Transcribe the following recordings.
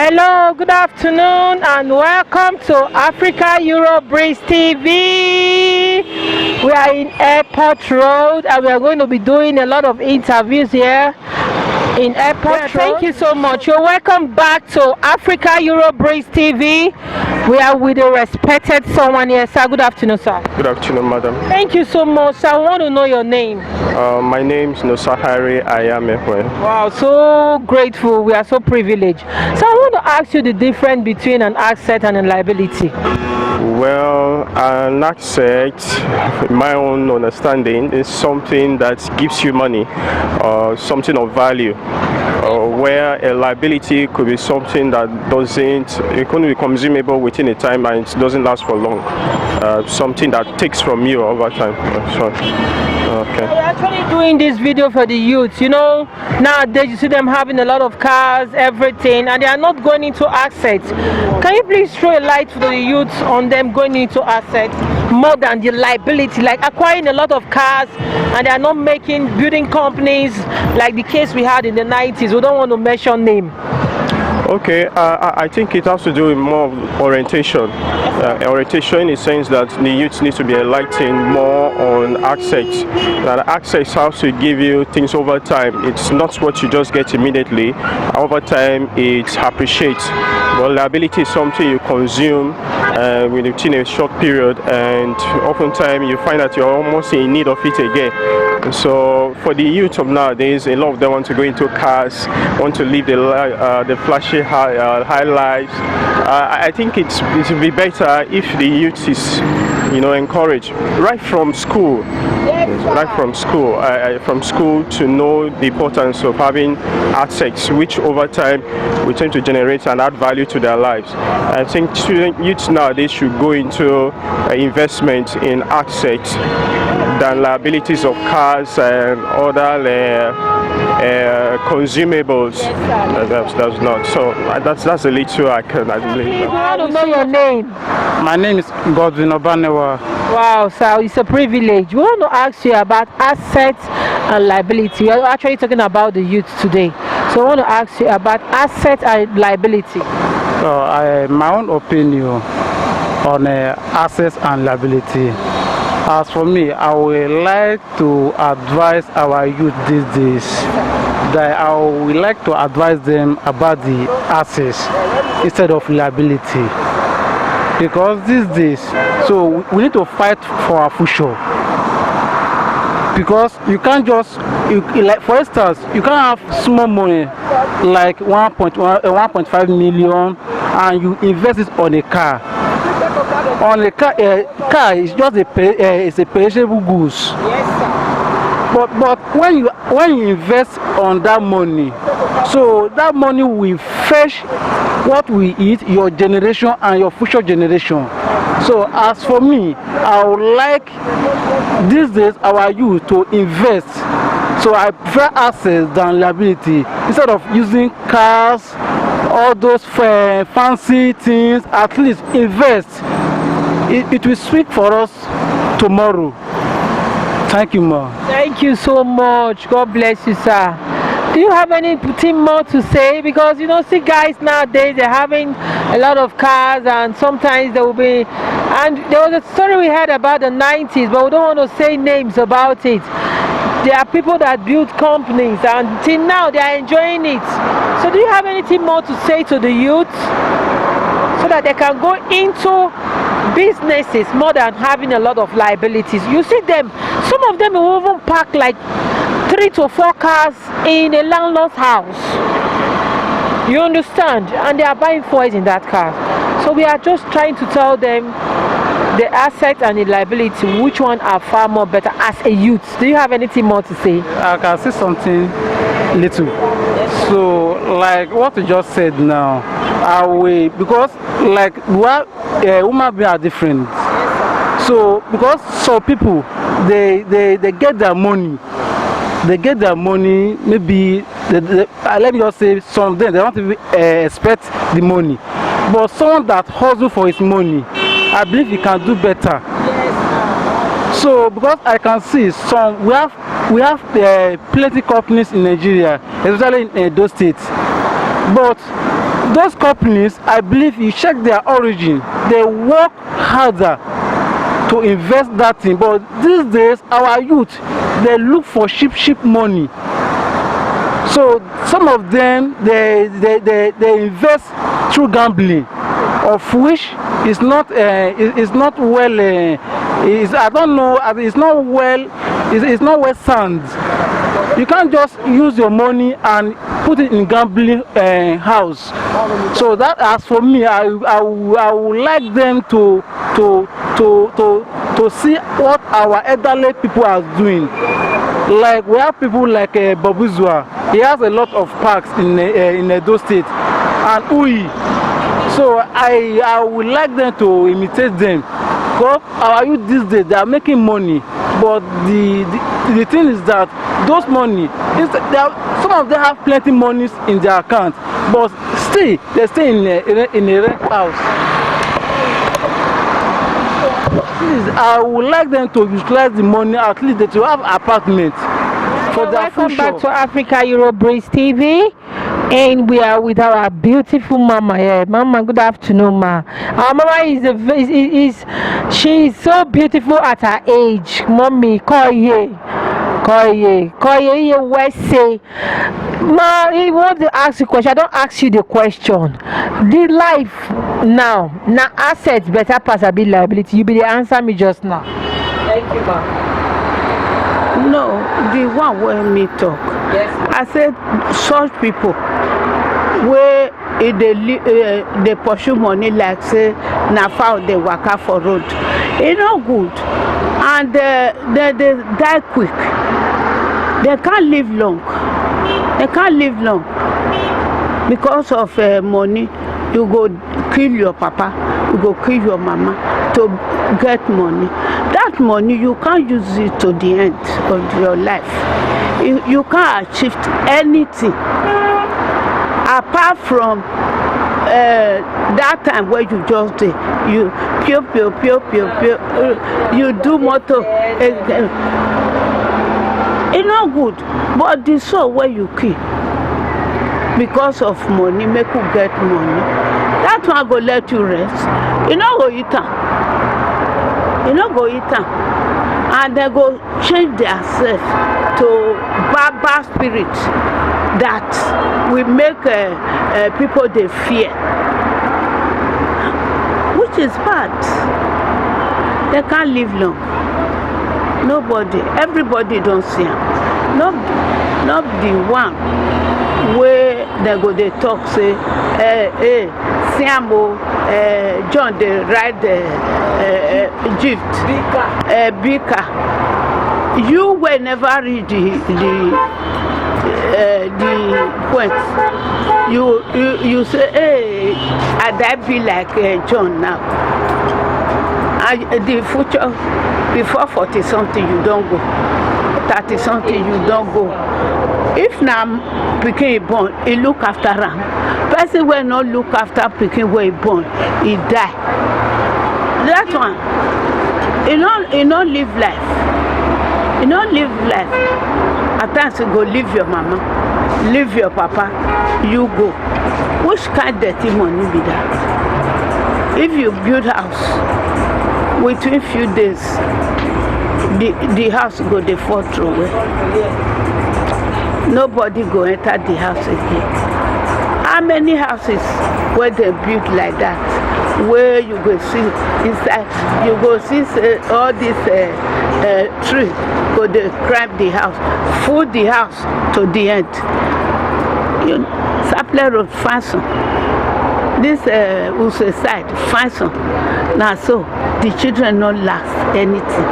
Hello, good afternoon, and welcome to Africa Europe Breeze TV. We are in Airport Road, and we are going to be doing a lot of interviews here in Airport Road. Thank you so much. You're welcome back to Africa Europe Breeze TV. We are with a respected someone here, sir. Good afternoon, sir. Good afternoon, madam. Thank you so much, sir. I want to know your name. My name is Nosahari Ayamehwe. Wow, so grateful. We are so privileged. So I want to ask you the difference between an asset and a liability. Well, an asset, in my own understanding, is something that gives you money or something of value. Where a liability could be something that it couldn't be consumable within a time and it doesn't last for long. Something that takes from you over time. Okay. We're actually doing this video for the youth. You know, nowadays you see them having a lot of cars, everything, and they are not going into assets. Can you please throw a light for the youth on them going into assets more than the liability, like acquiring a lot of cars and they are not building companies like the case we had in the 90s. We don't want to mention name. Okay, I think it has to do with more orientation. Orientation in the sense that the youth need to be enlightened more on access. That access has to give you things over time. It's not what you just get immediately. Over time, it appreciates. But liability is something you consume within a short period, and oftentimes you find that you're almost in need of it again. So for the youth of nowadays, a lot of them want to go into cars, want to live the flashy high lives. I think it would be better if the youth is, encouraged right from school. From school to know the importance of having assets, which over time we tend to generate and add value to their lives. I think youths nowadays should go into investment in assets than liabilities of cars and other consumables. That's not. So that's a little I can. I believe. I don't know your name. My name is Godwin Obanewa. Wow, so it's a privilege. We want to ask you about assets and liability. We are actually talking about the youth today. So I want to ask you about assets and liability. My own opinion on assets and liability. As for me, I would like to advise our youth these days that I would like to advise them about the assets instead of liability. Because these days, so we need to fight for our future. Because you can't just, like for instance, you can't have small money like 1.5 million and you invest it on a car. On a car is just it's a perishable goods. Yes, sir. But when you invest on that money, so that money will fetch what we eat, your generation and your future generation. So as for me, I would like these days our youth to invest. So I prefer assets than liability. Instead of using cars, all those fancy things, at least invest. It will speak for us tomorrow. Thank you, ma. Thank you so much. God bless you, sir. Do you have anything more to say? Because see guys nowadays, they're having a lot of cars, and sometimes there will be, and there was a story we had about the 90s, but we don't want to say names about it. There are people that build companies, and till now they are enjoying it. So do you have anything more to say to the youth so that they can go into businesses more than having a lot of liabilities? You see them, some of them will even park like 3 to 4 cars in a landlord's house. You understand? And they are buying fuels in that car. So we are just trying to tell them the asset and the liability, which one are far more better as a youth? Do you have anything more to say? I can say something little. So, like what you just said now, I will, because like what women are different. So, because some people they get their money, maybe let me just say some of them they don't even expect the money, but someone that hustle for his money, I believe he can do better. So because I can see some, we have plenty companies in Nigeria, especially in those states, but those companies, I believe you check their origin, they work harder to invest that thing. But these days our youth, they look for cheap money. So some of them they invest through gambling, of which is not well. I don't know. It's not well. It's not well sound. You can't just use your money and put it in gambling house. So that, as for me, I would like them to see what our elderly people are doing. Like we have people like Babuzua. He has a lot of parks in Edo State and Uyi. So I would like them to imitate them. Because our youth these days, they are making money, but the thing is that those money, some of them have plenty monies in their account, but still they stay in a rent house. Please, I would like them to utilize the money, at least they to have apartments for their future. Welcome back to Africa Eurobreeze TV. And we are with our beautiful mama here. Mama, good afternoon, ma. Our mama she is so beautiful at her age. Mommy, Koye, West say. Ma, he want to ask you a question. I don't ask you the question. The life now assets better pass a bit liability. You be the answer me just now. Thank you, ma. No, the one where me talk. Yes. I said such people where they pursue money like say na fowl they waka for road. It's not good, and they die quick. They can't live long. Because of money. You go kill your papa, you go kill your mama to get money. That money you can't use it to the end of your life. You can't achieve anything apart from that time where you just did. You pure, you do motor. It's not good, but the soul where you kill because of money, make you get money. That one go let you rest. You know go eat am. And they go change themselves to barbar spirits that will make people they fear, which is bad. They can't live long. Nobody, everybody don't see them. Not the one where they go they talk say Siamo John they ride gift Bika. You will never read the point. You say hey, I be like John now. The future before 40 something you don't go, 30 something you don't go. If now pikin born, he look after am. Person will not look after pikin wey born, he die. That one, he not live life. At times you go leave your mama, leave your papa, you go. Which kind dirty money be that? If you build house, within few days, the house go dey fall through away. Nobody go enter the house again. How many houses where they build like that, where you go see inside, you go see all this tree go dey climb the house, full the house to the end. Sapler road fasten. this side find some. Now so the children not last anything.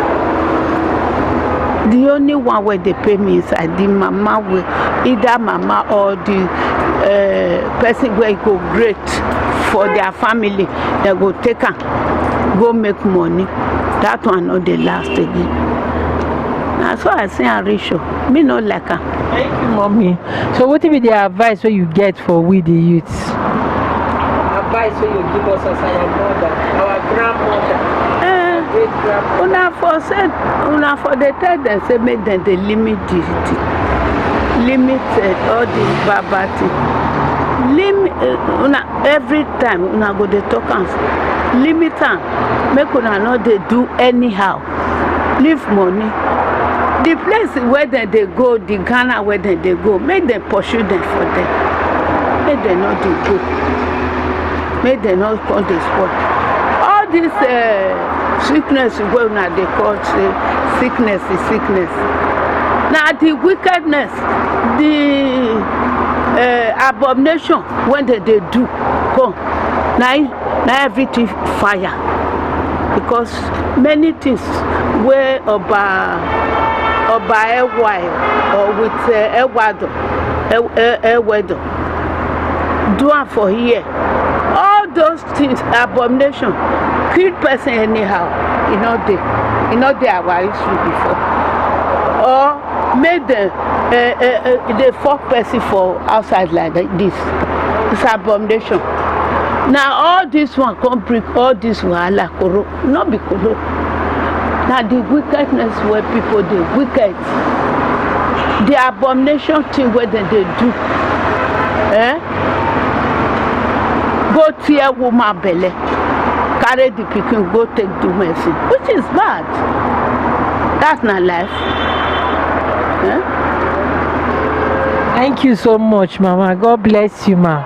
The only one where they pay me is the mama will either mama or the person where go great for their family. They go take am go make money. That one not the last again. That's why I say I ratio. Me no like am. Thank you, mommy. So what be the advice what you get for we the youths? Advice what you give us as our mother, our grandmother, great grandmother. Una for the tell them say make them they limit all the baba thing. Every time una go dey talk am, limit am. Make una no dey do anyhow. Leave money. The place where they go, the Ghana where they go, make them pursue them for them. Make them not dey go. Make them not come dey spoil. All this sickness wey una dey call say sickness is sickness. Na the wickedness, the abomination when they do come. Na everything fire. Because many things where Oba Ewai or with Ewedo do am for here. All those things, abomination, kill person anyhow. You know they our history before. Or make them they fuck person for outside like this. It's abomination. Now all this one come bring all this wahala koro, not be koro. Now the wickedness where people dey wicked, the abomination thing where they do, go tear woman belly, carry the pikin go take do medicine, which is bad. That's not life. Thank you so much, Mama. God bless you, ma.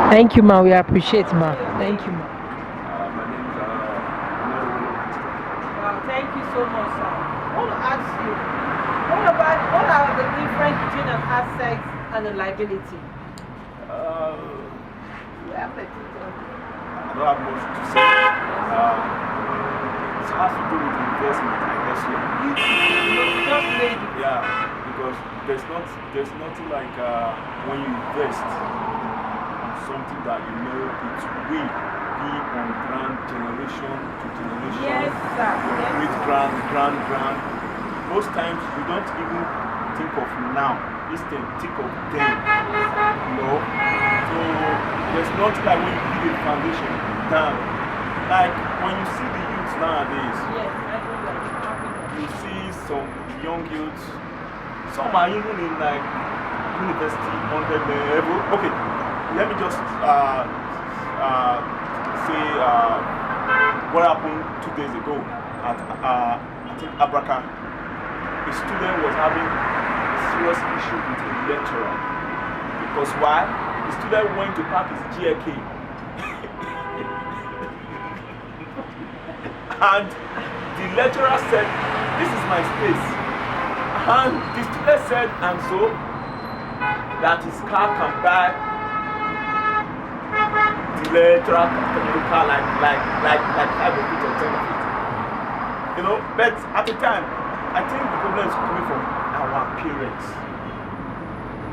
Thank you, ma. We appreciate, ma. Thank you, ma. Thank you so much, sir. I want to ask you, what are the difference between an asset and a liability? I don't have much to say. It has to do with investment, I guess. Just maybe. Yeah, because there's nothing like when you invest on something that you know it will be on grand generation to generation. Yes, sir. With grand. Most times you don't even think of now. Instead, think of then. You know? So there's nothing like when you build a foundation down. Like when you see the youths nowadays, Yes, I do that. you see some young youths, some are even in like university, 100 level. Okay, let me just say what happened 2 days ago at I think Abraka. A student was having a serious issue with a lecturer. Because why? The student went to park his GLK. And the lecturer said, "This is my space." And the student said, and so that his car can buy the lecturer car like 5 of it or 10 of it. You know, but at the time, I think the problem is coming from our parents.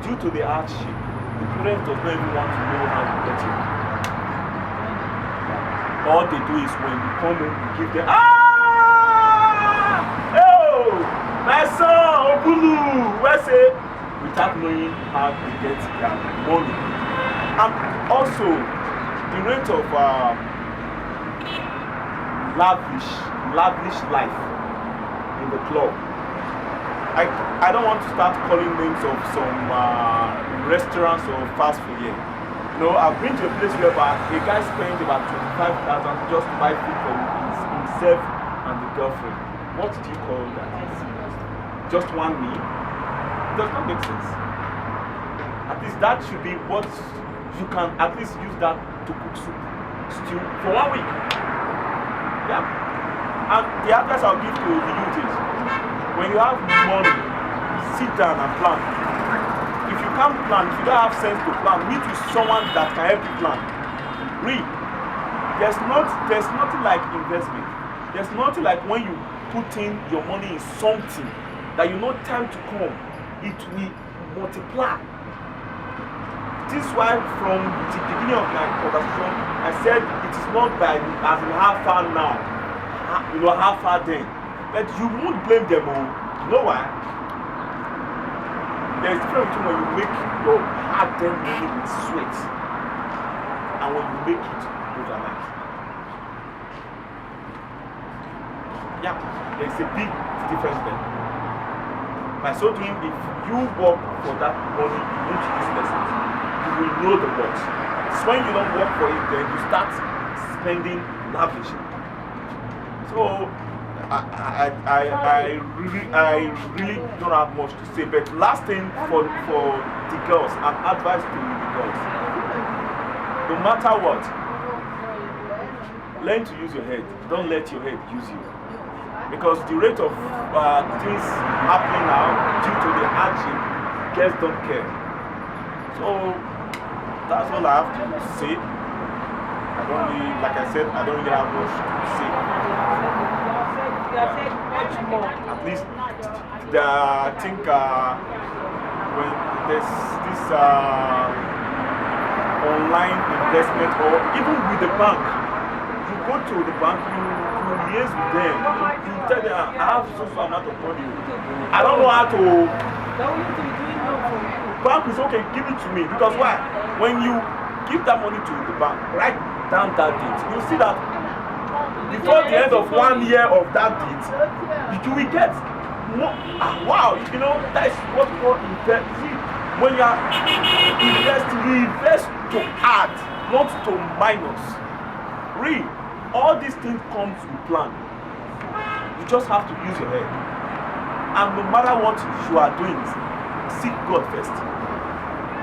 Due to the hardship, the parents does not even want to know how to get it. All they do is when you come home, you give them, oh, my son, Obulu, where's it? Without knowing how to get their money. And also, the rate of lavish life in the club. I don't want to start calling names of some restaurants or fast food here. No, I've been to a place where a guy spent about 25,000 just to buy food for himself and the girlfriend. What do you call that? Just one meal? It does not make sense. At least that should be what you can at least use that to cook soup, stew for 1 week. Yeah. And the advice I'll give to the youth is, when you have money, sit down and plan. If you can't plan, if you don't have sense to plan, meet with someone that can help you plan. Read. There's nothing like investment. There's nothing like when you put in your money in something that you know time to come, it will multiply. This is why from the beginning of my conversation, I said it is not by as in how far now, how far then. But you won't blame them all. You know why? There is difference between when you make your hard-earned money with sweat and when you make it overnight. Yeah, there is a big difference there. By so doing, if you work for that money into this lesson, you will know the worth. It's when you don't work for it, then you start spending lavishly. So I really don't have much to say. But last thing for the girls, an advice to the girls: no matter what, learn to use your head. Don't let your head use you. Because the rate of things happening now due to the hardship, girls don't care. So that's all I have to say. Like I said, I don't really have much to say. You have said much more. At least, I think when there's this online investment, or even with the bank, you go to the bank, you liaise with them, you tell them, I have so amount of money. I don't know how to. Bank is okay, give it to me. Because why? When you give that money to the bank, write down that date, you see that before the end of 1 year of that date, you will get more. Wow, that is what we call invest. See, when you are investing, you invest to add, not to minus. Real. All these things comes with plan. You just have to use your head. And no matter what you are doing, seek God first.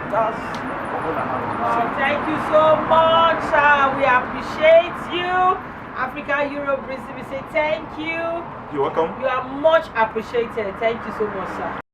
That's all I have to say. Thank you so much. We appreciate you. Africa, Europe, Brazil, we say thank you. You're welcome. You are much appreciated. Thank you so much, sir.